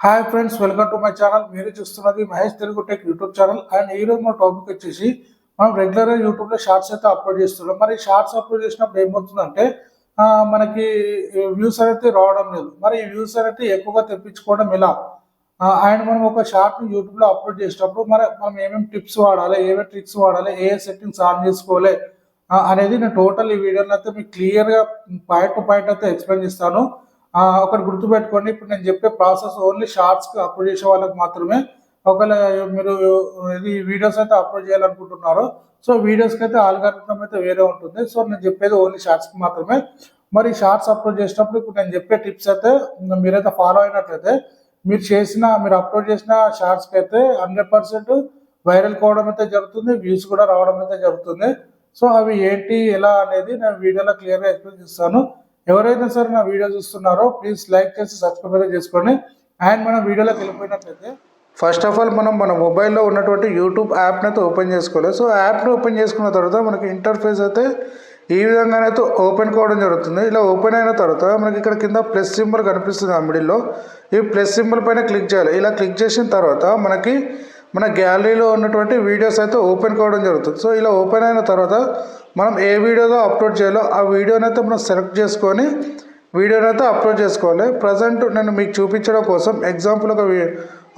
Hi friends, welcome to my channel. మీరు చూస్తున్నది Mahesh Telugu tech YouTube channel. And ఈ రోజు మన టాపిక్ వచ్చేసి మనం రెగ్యులర్గా యూట్యూబ్లో షార్ట్స్ అయితే అప్లోడ్ చేస్తున్నాం. మరి షార్ట్స్ అప్లోడ్ చేసినప్పుడు ఏమవుతుందంటే మనకి వ్యూస్ అయితే రావడం లేదు. మరి ఈ వ్యూస్ అయితే ఎక్కువగా తెప్పించుకోవడం ఎలా? అండ్ మనం ఒక షార్ట్ని యూట్యూబ్లో అప్లోడ్ చేసేటప్పుడు మనం ఏమేమి టిప్స్ వాడాలి, ఏమేమి ట్రిక్స్ వాడాలి, ఏ సెట్టింగ్స్ ఆన్ చేసుకోవాలి అనేది నేను టోటల్ ఈ వీడియోలో అయితే మీకు క్లియర్గా పాయింట్ టు పాయింట్ అయితే ఎక్స్ప్లెయిన్ చేస్తాను. ఒకటి గుర్తుపెట్టుకోండి, ఇప్పుడు నేను చెప్పే ప్రాసెస్ ఓన్లీ షార్ట్స్కి అప్లోడ్ చేసే వాళ్ళకి మాత్రమే. ఒకవేళ మీరు ఇది వీడియోస్ అయితే అప్లోడ్ చేయాలనుకుంటున్నారో, సో వీడియోస్కి అయితే ఆల్గారిథం అయితే వేరే ఉంటుంది. సో నేను చెప్పేది ఓన్లీ షార్ట్స్కి మాత్రమే. మరి షార్ట్స్ అప్లోడ్ చేసినప్పుడు ఇప్పుడు నేను చెప్పే టిప్స్ అయితే మీరైతే ఫాలో అయినట్లయితే మీరు అప్లోడ్ చేసిన షార్ట్స్కి అయితే 100% వైరల్ కావడం అయితే జరుగుతుంది, వ్యూస్ కూడా రావడం అయితే జరుగుతుంది. సో అవి ఏంటి ఎలా అనేది నేను వీడియోలో క్లియర్గా ఎక్స్ప్లెయిన్ చేస్తాను. ఎవరైతే సరే నా వీడియో చూస్తున్నారో ప్లీజ్ లైక్ చేసి సబ్స్క్రైబ్ అయితే చేసుకోండి. అండ్ మనం వీడియోలోకి వెళ్ళిపోయినట్లయితే ఫస్ట్ ఆఫ్ ఆల్ మనం మన మొబైల్లో ఉన్నటువంటి యూట్యూబ్ యాప్ని అయితే ఓపెన్ చేసుకోవాలి. సో యాప్ని ఓపెన్ చేసుకున్న తర్వాత మనకి ఇంటర్ఫేస్ అయితే ఈ విధంగానైతే ఓపెన్ కావడం జరుగుతుంది. ఇలా ఓపెన్ అయిన తర్వాత మనకి ఇక్కడ కింద ప్లస్ సింబల్ కనిపిస్తుంది ఆ మిడిల్లో. ఈ ప్లస్ సింబల్ పైన క్లిక్ చేయాలి. ఇలా క్లిక్ చేసిన తర్వాత మనకి మన గ్యాలరీలో ఉన్నటువంటి వీడియోస్ అయితే ఓపెన్ కావడం జరుగుతుంది. సో ఇలా ఓపెన్ అయిన తర్వాత మనం ఏ వీడియోలో అప్లోడ్ చేయాలో ఆ వీడియోని అయితే మనం సెలెక్ట్ చేసుకొని వీడియోని అయితే అప్లోడ్ చేసుకోవాలి. ప్రజెంట్ నేను మీకు చూపించడం కోసం ఎగ్జాంపుల్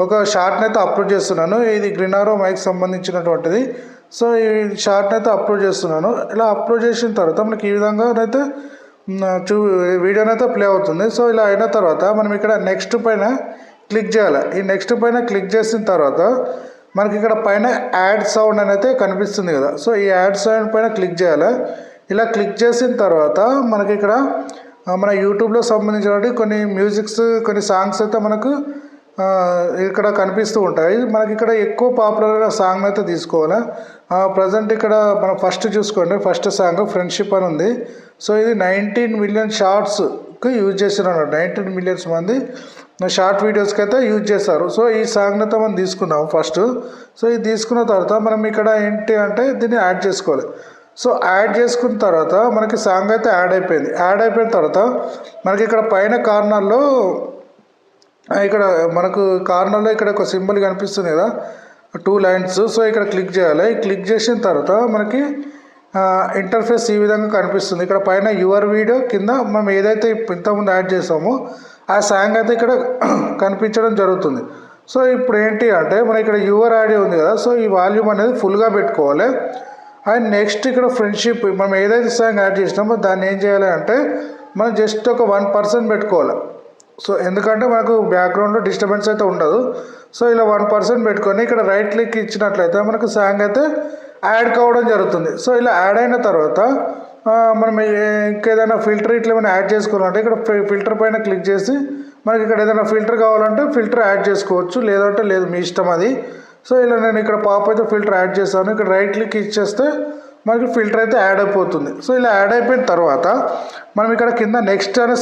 ఒక షార్ట్ని అయితే అప్లోడ్ చేస్తున్నాను. ఇది గ్రీనారో మైక్ సంబంధించినటువంటిది. సో ఈ షార్ట్ని అయితే అప్లోడ్ చేస్తున్నాను. ఇలా అప్లోడ్ చేసిన తర్వాత మనకి ఈ విధంగా అయితే వీడియోని అయితే ప్లే అవుతుంది. సో ఇలా అయిన తర్వాత మనం ఇక్కడ నెక్స్ట్ పైన క్లిక్ చేయాలి. ఈ నెక్స్ట్ పైన క్లిక్ చేసిన తర్వాత మనకి ఇక్కడ పైన యాడ్ సౌండ్ అని అయితే కనిపిస్తుంది కదా. సో ఈ యాడ్ సౌండ్ పైన క్లిక్ చేయాలి. ఇలా క్లిక్ చేసిన తర్వాత మనకి ఇక్కడ మన యూట్యూబ్లో సంబంధించినటువంటి కొన్ని మ్యూజిక్స్, కొన్ని సాంగ్స్ అయితే మనకు ఇక్కడ కనిపిస్తూ ఉంటాయి. మనకి ఇక్కడ ఎక్కువ పాపులర్ అయిన సాంగ్ అయితే తీసుకోవాలి. ప్రజెంట్ ఇక్కడ మనం ఫస్ట్ చూసుకోండి, ఫస్ట్ సాంగ్ ఫ్రెండ్షిప్ అని ఉంది. సో ఇది 19 మిలియన్ షార్ట్స్కి యూజ్ చేస్తున్నారు. 19 మిలియన్స్ మంది షార్ట్ వీడియోస్కి అయితే యూజ్ చేస్తారు. సో ఈ సాంగ్ని అయితే మనం తీసుకున్నాం ఫస్ట్. సో ఇది తీసుకున్న తర్వాత మనం ఇక్కడ ఏంటి అంటే దీన్ని యాడ్ చేసుకోవాలి. సో యాడ్ చేసుకున్న తర్వాత మనకి సాంగ్ అయితే యాడ్ అయిపోయింది. యాడ్ అయిపోయిన తర్వాత మనకి ఇక్కడ పైన కార్నర్లో ఇక్కడ ఒక సింబల్ కనిపిస్తుంది కదా, 2 లైన్స్. సో ఇక్కడ క్లిక్ చేయాలి. క్లిక్ చేసిన తర్వాత మనకి ఇంటర్ఫేస్ ఈ విధంగా కనిపిస్తుంది. ఇక్కడ పైన యువర్ వీడియో కింద మనం ఏదైతే ఇంతకుముందు యాడ్ చేసామో ఆ సాంగ్ అయితే ఇక్కడ కనిపించడం జరుగుతుంది. సో ఇప్పుడు ఏంటి అంటే మన ఇక్కడ యువర్ ఆడియో ఉంది కదా, సో ఈ వాల్యూమ్ అనేది ఫుల్గా పెట్టుకోవాలి. అండ్ నెక్స్ట్ ఇక్కడ ఫ్రెండ్షిప్ మనం ఏదైతే సాంగ్ యాడ్ చేసినామో దాన్ని ఏం చేయాలి అంటే మనం జస్ట్ ఒక 1% పెట్టుకోవాలి. సో ఎందుకంటే మనకు బ్యాక్గ్రౌండ్లో డిస్టర్బెన్స్ అయితే ఉండదు. సో ఇలా 1% పెట్టుకొని ఇక్కడ రైట్ క్లిక్ ఇచ్చినట్లయితే మనకు సాంగ్ అయితే యాడ్ కావడం జరుగుతుంది. సో ఇలా యాడ్ అయిన తర్వాత మనం ఇంకేదైనా ఫిల్టర్ ఇట్లా ఏమైనా యాడ్ చేసుకోవాలంటే ఇక్కడ ఫిల్టర్ పైన క్లిక్ చేసి మనకి ఇక్కడ ఏదైనా ఫిల్టర్ కావాలంటే ఫిల్టర్ యాడ్ చేసుకోవచ్చు, లేదంటే లేదు, మీ ఇష్టం అది. సో ఇలా నేను ఇక్కడ పాప్ అయితే ఫిల్టర్ యాడ్ చేస్తాను. ఇక్కడ రైట్ క్లిక్ ఇచ్చేస్తే మనకి ఫిల్టర్ అయితే యాడ్ అయిపోతుంది. సో ఇలా యాడ్ అయిపోయిన తర్వాత మనం ఇక్కడ కింద నెక్స్ట్ అనే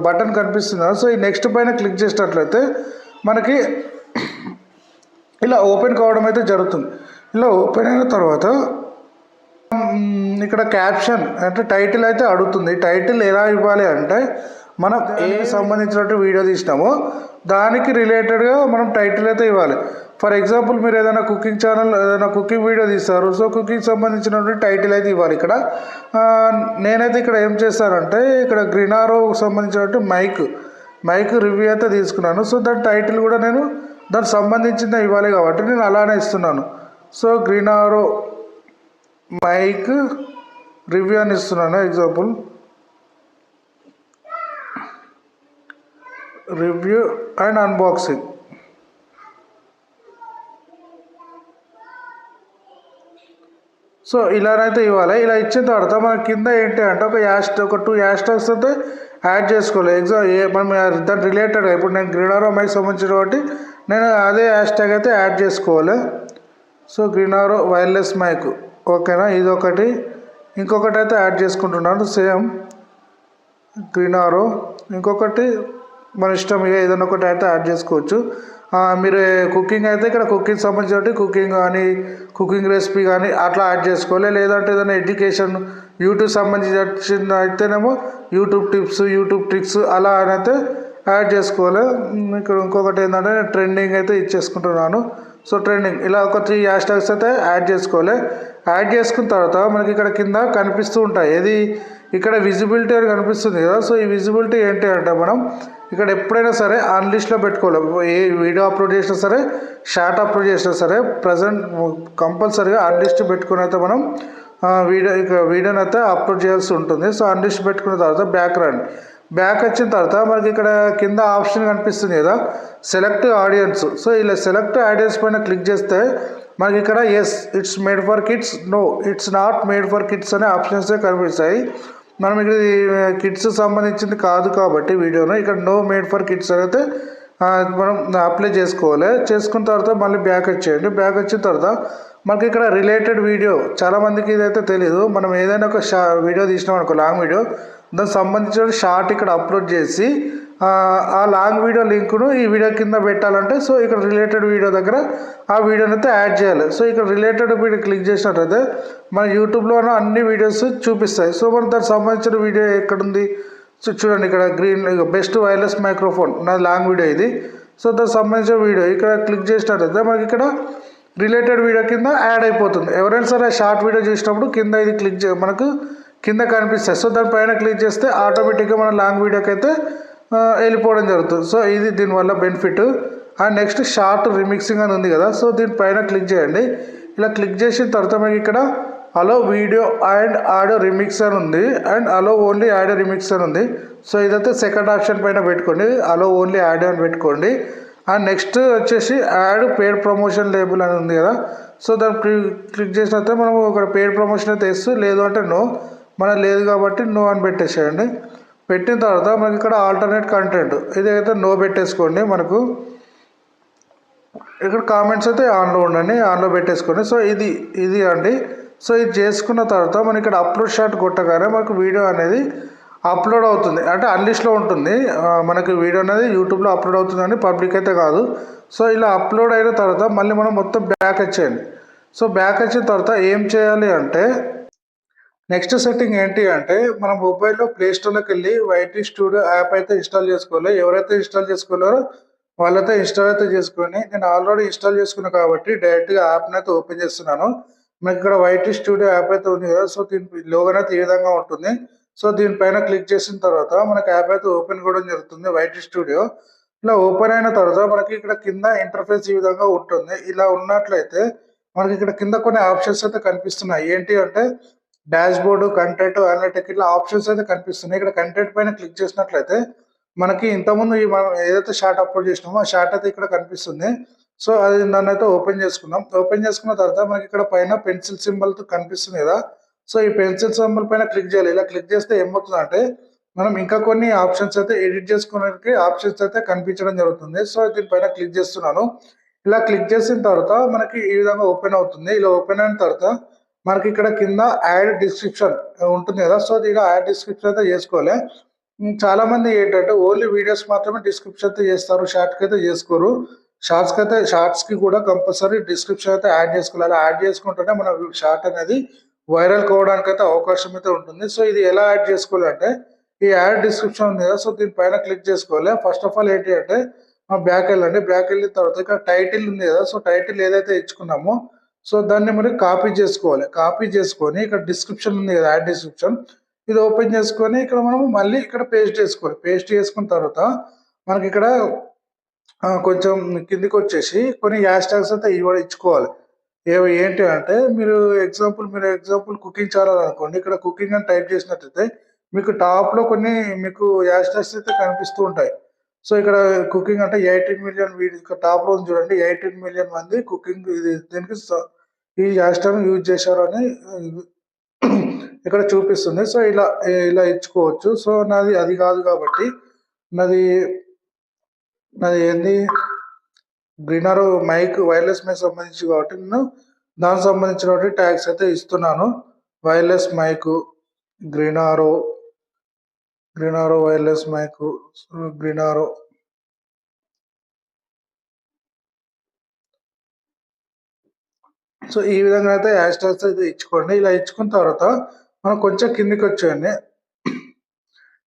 బటన్ కనిపిస్తుంది. సో ఈ నెక్స్ట్ పైన క్లిక్ చేసినట్లయితే మనకి ఇలా ఓపెన్ కావడం అయితే జరుగుతుంది. ఇలా ఓపెన్ అయిన తర్వాత ఇక్కడ క్యాప్షన్ అంటే టైటిల్ అయితే అడుగుతుంది. టైటిల్ ఎలా ఇవ్వాలి అంటే మనం ఏ సంబంధించినట్టు వీడియో తీసినామో దానికి రిలేటెడ్గా మనం టైటిల్ అయితే ఇవ్వాలి. ఫర్ ఎగ్జాంపుల్ మీరు ఏదైనా కుకింగ్ ఛానల్ ఏదైనా కుకింగ్ వీడియో తీస్తారు. సో కుకింగ్ సంబంధించినటువంటి టైటిల్ అయితే ఇవ్వాలి. ఇక్కడ నేనైతే ఇక్కడ ఏం చేస్తానంటే ఇక్కడ గ్రీనారో సంబంధించినట్టు మైక్ రివ్యూ అయితే తీసుకున్నాను. సో దాని టైటిల్ కూడా నేను దానికి సంబంధించింది ఇవ్వాలి కాబట్టి నేను అలానే ఇస్తున్నాను. సో గ్రీనారో మైక్ రివ్యూ అని ఇస్తున్నాను. Example review and unboxing. So ఇలానైతే ఇవ్వాలి. ఇలా ఇచ్చిన తర్వాత మన కింద ఏంటి అంటే ఒక 2 హ్యాష్ ట్యాగ్స్ అయితే యాడ్ చేసుకోవాలి. మనం దాని రిలేటెడ్గా ఇప్పుడు నేను గ్రీనారో మైక్ సంబంధించిన కాబట్టి నేను అదే హ్యాష్ ట్యాగ్ అయితే యాడ్ చేసుకోవాలి. సో గ్రీనారో వైర్లెస్ మైక్, ఓకేనా, ఇది ఒకటి. ఇంకొకటి అయితే యాడ్ చేసుకుంటున్నాను సేమ్ గ్రీనారో. ఇంకొకటి మన ఇష్టం, ఏదైనా ఒకటి అయితే యాడ్ చేసుకోవచ్చు. మీరు కుకింగ్ అయితే ఇక్కడ కుకింగ్ సంబంధించి కుకింగ్ కానీ కుకింగ్ రెసిపీ కానీ అట్లా యాడ్ చేసుకోవాలి. లేదంటే ఏదైనా ఎడ్యుకేషన్ యూట్యూబ్ సంబంధించిన అయితేనేమో యూట్యూబ్ టిప్స్, యూట్యూబ్ ట్రిక్స్ అలా అయితే యాడ్ చేసుకోవాలి. ఇక్కడ ఇంకొకటి ఏంటంటే ట్రెండింగ్ అయితే ఇచ్చేసుకుంటున్నాను. సో ట్రెండింగ్ ఇలా ఒక 3 హ్యాష్ ట్యాగ్స్ అయితే యాడ్ చేసుకోవాలి. యాడ్ చేసుకున్న తర్వాత మనకి ఇక్కడ కింద కనిపిస్తూ ఉంటాయి. ఏది ఇక్కడ విజిబిలిటీ అని కనిపిస్తుంది కదా. సో ఈ విజిబిలిటీ ఏంటి అంటే మనం ఇక్కడ ఎప్పుడైనా సరే ఆన్ లిస్ట్లో పెట్టుకోవాలి. ఏ వీడియో అప్లోడ్ చేసినా సరే, షార్ట్ అప్లోడ్ చేసినా సరే ప్రజెంట్ కంపల్సరీగా ఆన్ లిస్ట్ పెట్టుకుని అయితే మనం వీడియోని అయితే అప్లోడ్ చేయాల్సి ఉంటుంది. సో ఆన్ లిస్ట్ పెట్టుకున్న తర్వాత బ్యాక్ వచ్చిన తర్వాత మనకి ఇక్కడ కింద ఆప్షన్ కనిపిస్తుంది కదా, సెలెక్ట్ ఆడియన్స్. సో ఇలా సెలెక్ట్ ఆడియన్స్ పైన క్లిక్ చేస్తే మనకి ఇక్కడ yes it's made for kids, no it's not made for kids అనే ఆప్షన్స్ కనిపిస్తాయి. మనం ఇక్కడ కిడ్స్ సంబంధించింది కాదు కాబట్టి వీడియోను ఇక్కడ నో మేడ్ ఫర్ కిడ్స్ అయితే మనం అప్లై చేసుకోవాలి. చేసుకున్న తర్వాత మళ్ళీ బ్యాక్ వచ్చేయండి. బ్యాక్ వచ్చిన తర్వాత మనకి ఇక్కడ రిలేటెడ్ వీడియో, చాలామందికి ఇదైతే తెలీదు. మనం ఏదైనా ఒక వీడియో తీసినాం అనుకో, లాంగ్ వీడియో, దానికి సంబంధించిన షార్ట్ ఇక్కడ అప్లోడ్ చేసి ఆ లాంగ్ వీడియో లింక్ను ఈ వీడియో కింద పెట్టాలంటే సో ఇక్కడ రిలేటెడ్ వీడియో దగ్గర ఆ వీడియోని అయితే యాడ్ చేయాలి. సో ఇక్కడ రిలేటెడ్ వీడియో క్లిక్ చేసినట్టయితే మన యూట్యూబ్లో అన్ని వీడియోస్ చూపిస్తాయి. సో మనకు దానికి సంబంధించిన వీడియో ఎక్కడుంది చూడండి, ఇక్కడ గ్రీన్ బెస్ట్ వైర్లెస్ మైక్రోఫోన్ నా లాంగ్ వీడియో ఇది. సో దానికి సంబంధించిన వీడియో ఇక్కడ క్లిక్ చేసినట్టయితే మనకి ఇక్కడ రిలేటెడ్ వీడియో కింద యాడ్ అయిపోతుంది. ఎవరైనా సరే షార్ట్ వీడియో చూసినప్పుడు కింద ఇది క్లిక్ మనకు కింద కనిపిస్తాయి. సో దానిపైన క్లిక్ చేస్తే ఆటోమేటిక్గా మన లాంగ్ వీడియోకి అయితే వెళ్ళిపోవడం జరుగుతుంది. సో ఇది దీనివల్ల బెనిఫిట్. అండ్ నెక్స్ట్ షార్ట్ రిమిక్సింగ్ అని ఉంది కదా, సో దీనిపైన క్లిక్ చేయండి. ఇలా క్లిక్ చేసిన తర్వాత మనకి ఇక్కడ allow video and audio remix అని ఉంది, and allow only audio remix అని ఉంది. సో ఇదైతే సెకండ్ ఆప్షన్ పైన పెట్టుకోండి, అలో ఓన్లీ ఆడియో అని పెట్టుకోండి. అండ్ నెక్స్ట్ వచ్చేసి యాడ్ పెయిడ్ ప్రమోషన్ లేబుల్ అని ఉంది కదా, సో దాన్ని క్లిక్ చేసినట్టే మనం ఒక పెయిడ్ ప్రమోషన్ అయితే వేస్తూ, లేదు అంటే నో, మనకు లేదు కాబట్టి నో అని పెట్టేసేయండి. పెట్టిన తర్వాత మనకి ఇక్కడ ఆల్టర్నేట్ కంటెంట్ ఇదైతే నో పెట్టేసుకోండి. మనకు ఇక్కడ కామెంట్స్ అయితే ఆన్లో ఉండండి, ఆన్లో పెట్టేసుకోండి. సో ఇది అండి. సో ఇది చేసుకున్న తర్వాత మనకి ఇక్కడ అప్లోడ్ షాట్ కొట్టగానే మనకు వీడియో అనేది అప్లోడ్ అవుతుంది, అంటే అన్లిస్ట్లో ఉంటుంది. మనకి వీడియో అనేది యూట్యూబ్లో అప్లోడ్ అవుతుందని పబ్లిక్ అయితే కాదు. సో ఇలా అప్లోడ్ అయిన తర్వాత మళ్ళీ మనం మొత్తం బ్యాక్ వచ్చేయండి. సో బ్యాక్ వచ్చిన తర్వాత ఏం చేయాలి అంటే నెక్స్ట్ సెట్టింగ్ ఏంటి అంటే మన మొబైల్లో ప్లేస్టోర్లోకి వెళ్ళి వైటీ స్టూడియో యాప్ అయితే ఇన్స్టాల్ చేసుకోవాలి. ఎవరైతే ఇన్స్టాల్ చేసుకోలేరో వాళ్ళైతే ఇన్స్టాల్ అయితే చేసుకొని, నేను ఆల్రెడీ ఇన్స్టాల్ చేసుకున్నాను కాబట్టి డైరెక్ట్గా యాప్ని అయితే ఓపెన్ చేస్తున్నాను. మనకి ఇక్కడ వైటీ స్టూడియో యాప్ అయితే ఉంది కదా, సో దీని లోగన్ అయితే ఈ విధంగా ఉంటుంది. సో దీనిపైన క్లిక్ చేసిన తర్వాత మనకి యాప్ అయితే ఓపెన్ కూడా జరుగుతుంది వైటీ స్టూడియో. ఇలా ఓపెన్ అయిన తర్వాత మనకి ఇక్కడ కింద ఇంటర్ఫేస్ ఈ విధంగా ఉంటుంది. ఇలా ఉన్నట్లయితే మనకి ఇక్కడ కింద కొన్ని ఆప్షన్స్ అయితే కనిపిస్తున్నాయి. ఏంటి అంటే డాష్ బోర్డు, కంటెంట్, అనలిటిక్ ఇట్లా ఆప్షన్స్ అయితే కనిపిస్తున్నాయి. ఇక్కడ కంటెంట్ పైన క్లిక్ చేసినట్లయితే మనకి ఇంతకుముందు మనం ఏదైతే షార్ట్ అప్లోడ్ చేసినామో ఆ షార్ట్ అయితే ఇక్కడ కనిపిస్తుంది. సో అది దాన్ని అయితే ఓపెన్ చేసుకుందాం. ఓపెన్ చేసుకున్న తర్వాత మనకి ఇక్కడ పైన పెన్సిల్ సింబల్ కనిపిస్తుంది కదా, సో ఈ పెన్సిల్ సింబల్ పైన క్లిక్ చేయాలి. ఇలా క్లిక్ చేస్తే ఏమవుతుందంటే మనం ఇంకా కొన్ని ఆప్షన్స్ అయితే ఎడిట్ చేసుకోవడానికి ఆప్షన్స్ అయితే కనిపించడం జరుగుతుంది. సో దీనిపైన క్లిక్ చేస్తున్నాను. ఇలా క్లిక్ చేసిన తర్వాత మనకి ఈ విధంగా ఓపెన్ అవుతుంది. ఇలా ఓపెన్ అయిన తర్వాత మనకి ఇక్కడ కింద యాడ్ డిస్క్రిప్షన్ ఉంటుంది కదా, సో ఇలా యాడ్ డిస్క్రిప్షన్ అయితే చేసుకోవాలి. చాలా మంది ఏంటంటే ఓన్లీ వీడియోస్ మాత్రమే డిస్క్రిప్షన్ అయితే చేస్తారు, షార్ట్కి అయితే చేసుకోరు. షార్ట్స్కి కూడా కంపల్సరీ డిస్క్రిప్షన్ అయితే యాడ్ చేసుకోవాలి. యాడ్ చేసుకుంటేనే మన షార్ట్ అనేది వైరల్ కావడానికి అయితే అవకాశం అయితే ఉంటుంది. సో ఇది ఎలా యాడ్ చేసుకోవాలంటే ఈ యాడ్ డిస్క్రిప్షన్ ఉంది కదా, సో దీనిపైన క్లిక్ చేసుకోవాలి. ఫస్ట్ ఆఫ్ ఆల్ ఏంటి అంటే బ్యాక్ వెళ్ళండి. బ్యాక్ వెళ్ళిన తర్వాత ఇక్కడ టైటిల్ ఉంది కదా, సో టైటిల్ ఏదైతే ఇచ్చుకున్నామో సో దాన్ని మరి కాపీ చేసుకోవాలి. కాపీ చేసుకొని ఇక్కడ డిస్క్రిప్షన్ ఉంది కదా, యాడ్ డిస్క్రిప్షన్, ఇది ఓపెన్ చేసుకొని ఇక్కడ మనం మళ్ళీ ఇక్కడ పేస్ట్ చేసుకోవాలి. పేస్ట్ చేసుకున్న తర్వాత మనకి ఇక్కడ కొంచెం కిందికి వచ్చేసి కొన్ని హ్యాష్ ట్యాగ్స్ అయితే ఇచ్చుకోవాలి. ఏంటి అంటే మీరు ఎగ్జాంపుల్ కుకింగ్ ఛానల్ అనుకోండి, ఇక్కడ కుకింగ్ అని టైప్ చేసినట్టయితే మీకు టాప్లో కొన్ని మీకు హ్యాష్ ట్యాగ్స్ అయితే కనిపిస్తూ ఉంటాయి. సో ఇక్కడ కుకింగ్ అంటే 18 మిలియన్ వీడియో టాప్లో ఉంది చూడండి, 18 మిలియన్ మంది కుకింగ్ ఇది దీనికి ఈ హ్యాష్ ట్యాగ్ యూజ్ చేశారు అని ఇక్కడ చూపిస్తుంది. సో ఇలా ఇచ్చుకోవచ్చు. సో నాది అది కాదు కాబట్టి నాది ఏంది గ్రీనారో మైక్ వైర్లెస్ మైక్ సంబంధించి కాబట్టి నేను దానికి సంబంధించిన ట్యాగ్స్ అయితే ఇస్తున్నాను. వైర్లెస్ మైక్ గ్రీనారో వైర్లెస్ మైక్ గ్రీనారో. సో ఈ విధంగా అయితే హ్యాష్ ట్యాగ్స్ అయితే ఇచ్చుకోండి. ఇలా ఇచ్చుకున్న తర్వాత మనం కొంచెం కిందికి వచ్చేయండి.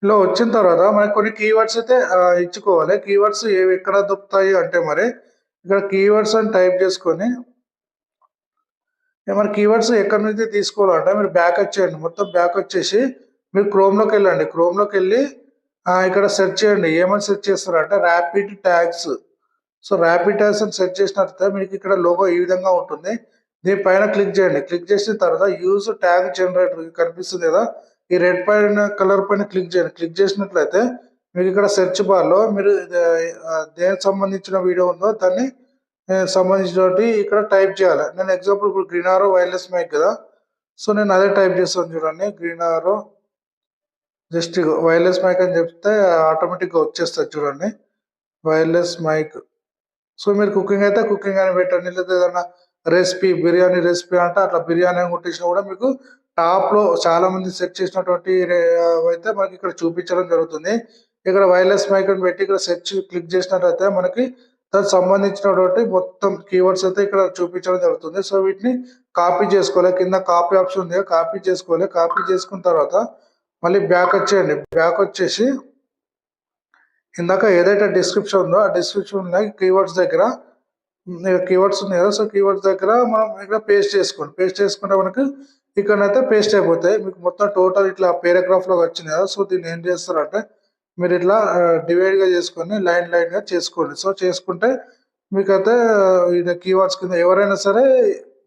ఇలా వచ్చిన తర్వాత మనకి కొన్ని కీవర్డ్స్ అయితే ఇచ్చుకోవాలి. కీవర్డ్స్ ఏవి ఎక్కడ దొరుకుతాయి అంటే మరి ఇక్కడ కీవర్డ్స్ అని టైప్ చేసుకొని మన కీవర్డ్స్ ఎక్కడి నుంచి తీసుకోవాలంటే మీరు బ్యాక్ వచ్చేయండి. మొత్తం బ్యాక్ వచ్చేసి మీరు క్రోమ్‌లోకి వెళ్ళండి. క్రోమ్‌లోకి వెళ్ళి ఇక్కడ సెర్చ్ చేయండి. ఏమని సెర్చ్ చేస్తారంటే rapid tags. So, rapid tags అని సెర్చ్ చేసినట్లయితే మీకు ఇక్కడ లోగో ఈ విధంగా ఉంటుంది. దీని పైన క్లిక్ చేయండి. క్లిక్ చేసిన తర్వాత యూజ్ ట్యాగ్ జనరేటర్ కనిపిస్తుంది కదా! ఈ రెడ్ పైన కలర్ పైన క్లిక్ చేయండి. క్లిక్ చేసినట్లయితే మీకు ఇక్కడ సెర్చ్ బార్‌లో మీరు దేనికి సంబంధించిన వీడియో ఉందో దాన్ని సంబంధించినటి ఇక్కడ టైప్ చేయాలి. నేను ఎగ్జాంపుల్ ఇప్పుడు గ్రీన్ ఆరో వైర్లెస్ మైక్ కదా! సో, నేను అదే టైప్ చేస్తాను చూడండి. గ్రీన్ ఆరో జస్ట్ ఇగో వైర్లెస్ మైక్ అని చెప్తే ఆటోమేటిక్‌గా వచ్చేస్తది చూడండి. Wireless mic. సో, మీరు కుకింగ్ అయితే కుకింగ్ అని పెట్టండి. లేదా ఏదన్నా రెసిపీ, బిర్యానీ రెసిపీ అంటే అట్లా బిర్యానీ అని కొట్టేసినా కూడా మీకు టాప్‌లో చాలామంది సెర్చ్ చేసినటువంటి అయితే మనకి ఇక్కడ చూపించడం జరుగుతుంది. ఇక్కడ వైర్లెస్ మైక్ అని పెట్టి ఇక్కడ సెర్చ్ క్లిక్ చేసినట్లయితే మనకి దానికి సంబంధించినటువంటి మొత్తం కీవర్డ్స్ అయితే ఇక్కడ చూపించడం జరుగుతుంది. సో, వీటిని కాపీ చేసుకోవాలి. కింద కాపీ ఆప్షన్ ఉంది. కాపీ చేసుకోవాలి. కాపీ చేసుకున్న తర్వాత మళ్ళీ బ్యాక్ వచ్చేయండి. బ్యాక్ వచ్చేసి ఇందాక ఏదైతే డిస్క్రిప్షన్ ఉందో ఆ డిస్క్రిప్షన్‌లో కీవర్డ్స్ దగ్గర కీవర్డ్స్ ఉన్నాయి కదా! సో, కీవర్డ్స్ దగ్గర మనం ఇక్కడ పేస్ట్ చేసుకోండి. పేస్ట్ చేసుకుంటే మనకు ఇక్కడనైతే పేస్ట్ అయిపోతాయి. మీకు మొత్తం టోటల్ ఇట్లా పారాగ్రాఫ్‌లాగా వచ్చింది కదా! సో, దీన్ని ఏం చేస్తారంటే మీరు ఇట్లా డివైడ్‌గా చేసుకొని లైన్‌గా చేసుకోండి. సో, చేసుకుంటే మీకైతే ఇది కీవర్డ్స్ కింద ఎవరైనా సరే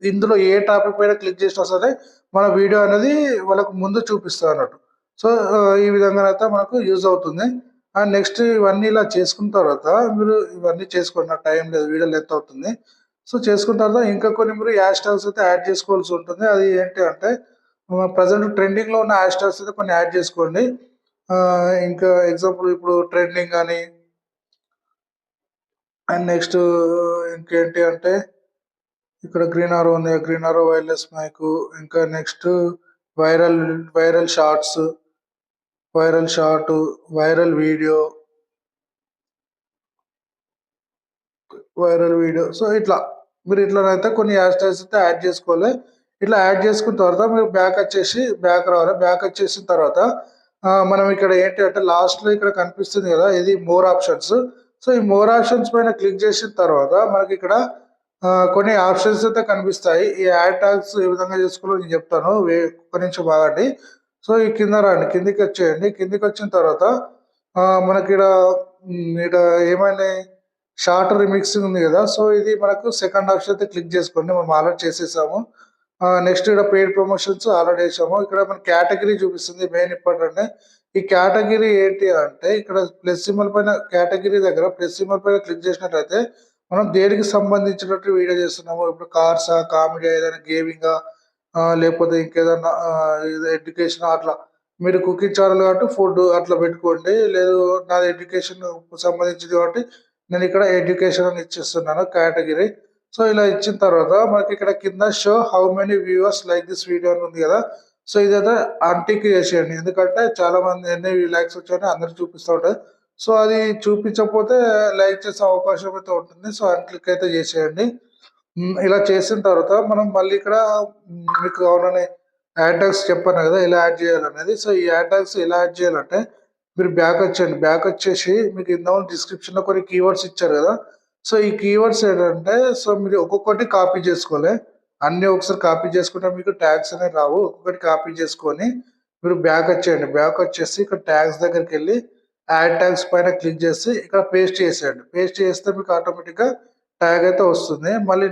ఇందులో ఏ టాపిక్ పైన క్లిక్ చేసినా సరే మన వీడియో అనేది వాళ్ళకు ముందు చూపిస్తదన్నట్టు. సో, ఈ విధంగానైతే మనకు యూజ్ అవుతుంది. నెక్స్ట్ ఇవన్నీ ఇలా చేసుకున్న తర్వాత మీరు ఇవన్నీ చేసుకోండి. నాకు టైం లేదు. వీడియో లెంత్ అవుతుంది. సో, చేసుకున్న తర్వాత ఇంకా కొన్ని మీరు హ్యాష్ ట్యాగ్స్ అయితే యాడ్ చేసుకోవాల్సి ఉంటుంది. అది ఏంటి అంటే ప్రెజెంట్ ట్రెండింగ్‌లో ఉన్న హ్యాష్ ట్యాగ్స్ అయితే కొన్ని యాడ్ చేసుకోండి. ఇంకా ఎగ్జాంపుల్ ఇప్పుడు ట్రెండింగ్ అని నెక్స్ట్ ఇంకేంటి అంటే ఇక్కడ గ్రీన్ ఆరో ఉంది. గ్రీన్ ఆరో వైర్లెస్ మైకు ఇంకా next viral viral shorts, viral short, viral video, viral video. So, ఇట్లా మీరు ఇట్లనైతే కొన్ని హ్యాష్ ట్యాగ్స్ అయితే యాడ్ చేసుకోవాలి. ఇట్లా యాడ్ చేసుకున్న తర్వాత మీరు బ్యాక్ వచ్చేసి బ్యాక్ రావాలి. బ్యాక్ వచ్చేసిన తర్వాత మనం ఇక్కడ ఏంటి అంటే లాస్ట్‌లో ఇక్కడ కనిపిస్తుంది కదా! ఇది మోర్ ఆప్షన్స్. సో, ఈ మోర్ ఆప్షన్స్ పైన క్లిక్ చేసిన తర్వాత మనకిక్కడ కొన్ని ఆప్షన్స్ అయితే కనిపిస్తాయి. ఈ యాడ్ ట్యాగ్స్ ఏ విధంగా చేసుకోవాలో నేను చెప్తాను. ఒక్క నిమిషం ఆగండి. సో, ఈ కింద రండి. కిందకొచ్చేయండి. కిందకొచ్చిన తర్వాత మనకీడ ఈడ ఏమైనాయి షార్ట్ రీమిక్సింగ్ ఉంది కదా! సో, ఇది మనకు సెకండ్ ఆప్షన్ అయితే క్లిక్ చేసుకోండి. మనం ఆల్రెడీ చేసేసాము. నెక్స్ట్ ఇక్కడ పెయిడ్ ప్రమోషన్స్ ఆల్రెడీ ఏసాము. ఇక్కడ మన కేటగిరీ చూపిస్తుంది మెయిన్ ఇంపార్టెంట్. ఈ కేటగిరీ ఏంటి అంటే ఇక్కడ ప్లస్ సింబల్ పైన కేటగిరీ దగ్గర ప్లస్ సింబల్ పైన క్లిక్ చేసినట్లయితే మనం దేనికి సంబంధించినట్టు వీడియో చేస్తున్నాము. ఇప్పుడు కార్సా, కామెడీయా, ఏదైనా గేమింగా లేకపోతే ఇంకేదన్నా ఎడ్యుకేషనా అట్లా. మీరు కుకింగ్ ఛానెల్ కాబట్టి ఫుడ్ అట్లా పెట్టుకోండి. లేదు నాది ఎడ్యుకేషన్ సంబంధించింది కాబట్టి నేను ఇక్కడ ఎడ్యుకేషన్ అని ఇచ్చేస్తున్నాను కేటగిరీ. సో, ఇలా ఇచ్చిన తర్వాత మనకి ఇక్కడ కింద show how many viewers like this video అని ఉంది కదా! సో, ఇదైతే అన్టిక్ చేసేయండి. ఎందుకంటే చాలామంది ఎన్ని లైక్స్ వచ్చాయని అందరికి చూపిస్తా ఉంటది. సో, అది చూపించకపోతే లైక్ చేసే అవకాశం అయితే ఉంటుంది. సో, అన్‌క్లిక్ అయితే చేసేయండి. ఇలా చేసిన తర్వాత మనం మళ్ళీ ఇక్కడ మీకు కావాలని యాడ్ ట్యాగ్స్ చెప్పాను కదా! ఎలా యాడ్ చేయాలనేది. సో, ఈ యాడ్ ట్యాగ్స్ ఎలా యాడ్ చేయాలంటే మీరు బ్యాక్ వచ్చేయండి. బ్యాక్ వచ్చేసి మీకు ఇంతకుముందు డిస్క్రిప్షన్‌లో కొన్ని కీవర్డ్స్ ఇచ్చారు కదా! సో, ఈ కీవర్డ్స్ ఏంటంటే సో, మీరు ఒక్కొక్కటి కాపీ చేసుకోవాలి. అన్నీ ఒకసారి కాపీ చేసుకుంటే మీకు ట్యాగ్స్ అనేవి రావు. ఒక్కొక్కటి కాపీ చేసుకొని మీరు బ్యాక్ వచ్చేయండి. బ్యాక్ వచ్చేసి ఇక్కడ ట్యాగ్స్ దగ్గరికెళ్ళి యాడ్ ట్యాగ్స్ పైన క్లిక్ చేసి ఇక్కడ పేస్ట్ చేసేయండి. పేస్ట్ చేస్తే మీకు ఆటోమేటిక్‌గా ట్యాగ్ అయితే వస్తుంది. మళ్ళీ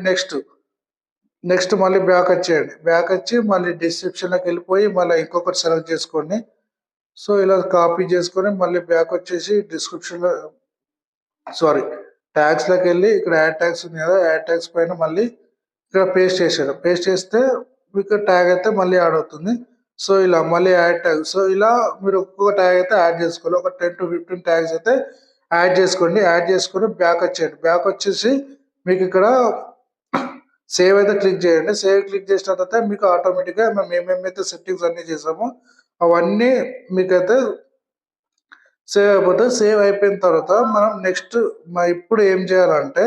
నెక్స్ట్ మళ్ళీ బ్యాక్ వచ్చేయండి. బ్యాక్ వచ్చి మళ్ళీ డిస్క్రిప్షన్‌లోకెళ్ళిపోయి మళ్ళీ ఇంకొకటి సెలెక్ట్ చేసుకోండి. సో, ఇలా కాపీ చేసుకొని మళ్ళీ బ్యాక్ వచ్చేసి డిస్క్రిప్షన్‌లో సారీ ట్యాగ్స్‌లోకెళ్ళి ఇక్కడ యాడ్ ట్యాగ్స్ ఉంది కదా! యాడ్ ట్యాగ్స్ పైన మళ్ళీ ఇక్కడ పేస్ట్ చేసేయడం. పేస్ట్ చేస్తే మీకు ట్యాగ్ అయితే మళ్ళీ యాడ్ అవుతుంది. సో, ఇలా మళ్ళీ యాడ్ ట్యాగ్. సో, ఇలా మీరు ఒక్కొక్క ట్యాగ్ అయితే యాడ్ చేసుకోవాలి. ఒక 10-15 ట్యాగ్స్ అయితే యాడ్ చేసుకోండి. యాడ్ చేసుకొని బ్యాక్ వచ్చేయండి. బ్యాక్ వచ్చేసి మీకు ఇక్కడ సేవ్ అయితే క్లిక్ చేయండి. సేవ్ క్లిక్ చేసిన తర్వాత మీకు ఆటోమేటిక్‌గా మనం ఏమేమైతే సెట్టింగ్స్ అన్నీ చేసామో అవన్నీ మీకైతే సేవ్ అయిపోతాయి. సేవ్ అయిపోయిన తర్వాత మనం నెక్స్ట్ ఇప్పుడు ఏం చేయాలంటే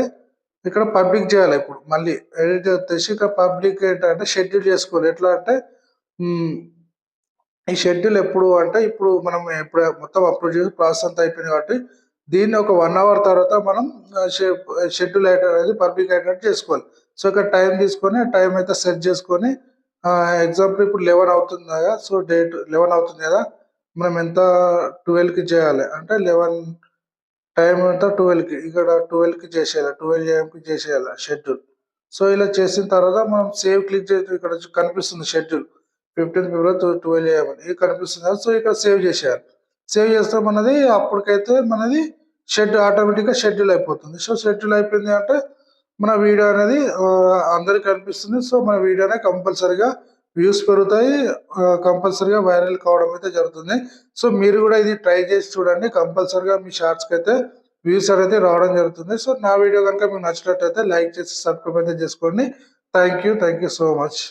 ఇక్కడ పబ్లిక్ చేయాలి ఇప్పుడు. మళ్ళీ ఎడిట్ వచ్చేసి ఇక్కడ పబ్లిక్ ఏంటంటే షెడ్యూల్ చేసుకోవాలి. ఎట్లా అంటే హ్మ్. ఈ షెడ్యూల్ ఎప్పుడు అంటే ఇప్పుడు మనం ఎప్పుడు మొత్తం అప్లోడ్ చేసి ప్రాసెస్ అంతా అయిపోయింది కాబట్టి దీన్ని ఒక 1 అవర్ తర్వాత మనం షెడ్యూల్ అనేది పబ్లిక్ అయ్యేటట్టు చేసుకోవాలి. సో ఇక్కడ టైం తీసుకొని టైం అయితే సెట్ చేసుకొని ఎగ్జాంపుల్ ఇప్పుడు 11 అవుతుంది కదా! సో డేట్ 11 అవుతుంది కదా! మనం ఎంత 12కి చేయాలి అంటే 11 టైం ఎంత 12కి ఇక్కడ 12కి చేసేయాలి. 12 ఏఎంకి చేసేయాలి షెడ్యూల్. సో ఇలా చేసిన తర్వాత మనం సేవ్ క్లిక్ చేసి ఇక్కడ కనిపిస్తుంది షెడ్యూల్. 15th ఫిబ్రవరి 12 ఏఎం అని ఇది కనిపిస్తుంది కదా! సో ఇక్కడ సేవ్ చేసేయాలి. సేవ్ చేస్తే మనది అప్పటికైతే మనది ఆటోమేటిక్‌గా షెడ్యూల్ అయిపోతుంది. సో షెడ్యూల్ అయిపోయింది అంటే మన వీడియో అనేది అందరికి కనిపిస్తుంది. సో మన వీడియో అనేది కంపల్సరీగా వ్యూస్ పెరుగుతాయి. కంపల్సరీగా వైరల్ కావడం అయితే జరుగుతుంది. సో మీరు కూడా ఇది ట్రై చేసి చూడండి. కంపల్సరీగా మీ షార్ట్స్‌కైతే వ్యూస్ అనేది రావడం జరుగుతుంది. సో నా వీడియో గనుక మీకు నచ్చినట్టయితే లైక్ చేసి సబ్స్క్రైబ్ అయితే చేసుకోండి. Thank you so much.